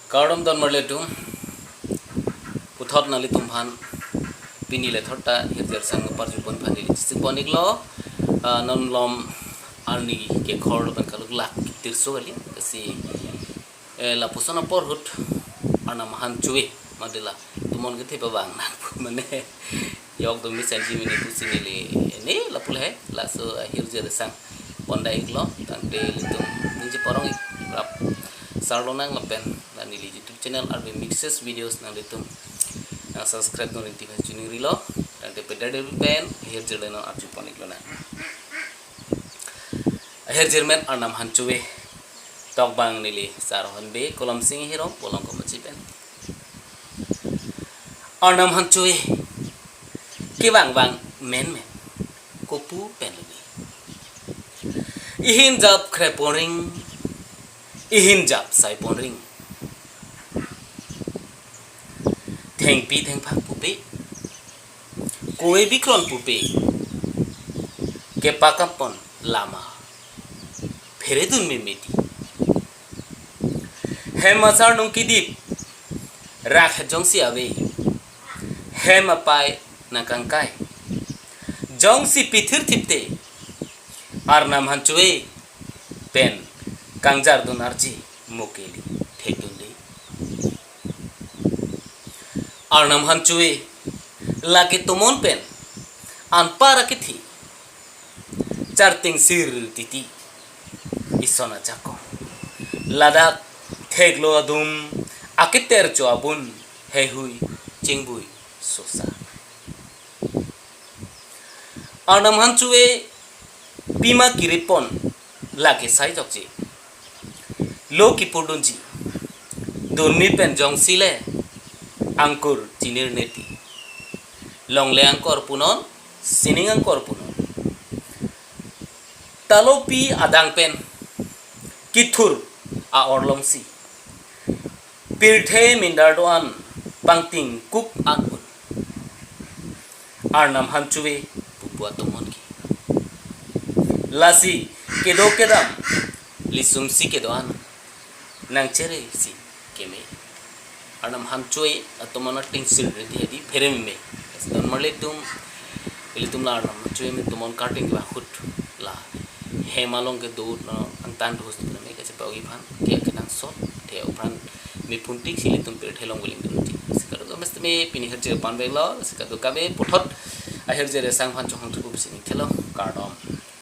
Cardom don marletum puthot nalitum bhan pinile thotta hirjar sang parjupon phani siponik lo non lom arni ke khor ban kaluk lak tirso gali si la pusona por hut ana mahan cuwe madela tumon ge theba bang nan mane yok dum ni sanji mini pusinili ni la pul hai la so hirjar sang pondai lo tante litum ninje porong rap sarlonang ngapen dan di YouTube channel RB Mixes videos nang litum subscribe no rinti has tuning rilo dan de pedade pen here jeleno arju ponik lona here jerman arnam hanchuwe tok bang nili sarohan be kolam sing hero bolong ko machi pen arnam hanchuwe ki bang bang men kopu pen ni ihin jab kreporing ihin jab sai ponring theng pi theng phak pupe koe bikron pupe ke pakapon lama phere dun me meti he masar nung kidip rak jongsi ave he mapai na kangkai jongsi pithir thipte arnam hanchuwe pen Kangjar dun arji mokeli thekun dei arnam hanchuwe lake tumon pen anpara kithi charting sir titi isona jako ladak theglo adum akiter cho abun he hui chingbui sosa arnam hanchuwe pima kiripon lake sai jokji Loki Purdunji Dunmi pen jong sile angkur jinir neti longle angkor punon sining angkor punon talopi adang pen kithur a orlongsi pirthe mindardoan pangting kuk anun arnam hanchuwe pupua tomon ki lasi kedo kedam lisumsi kedoan nang chere si keme arnam hanchuwe atomana tingsil redi hedi phere me don marle tum ilitum la arnam hanchuwe me tumon cutting ba hut la hemalong ke do na antan dhos na me kache pagi phan ke kenang sot the upran me puntik silitum pe thelong guling dum ti sikado do mest me pini herje pan be lo sikado kabe pothot a herje re sang phan chong thu bisini thelo cardom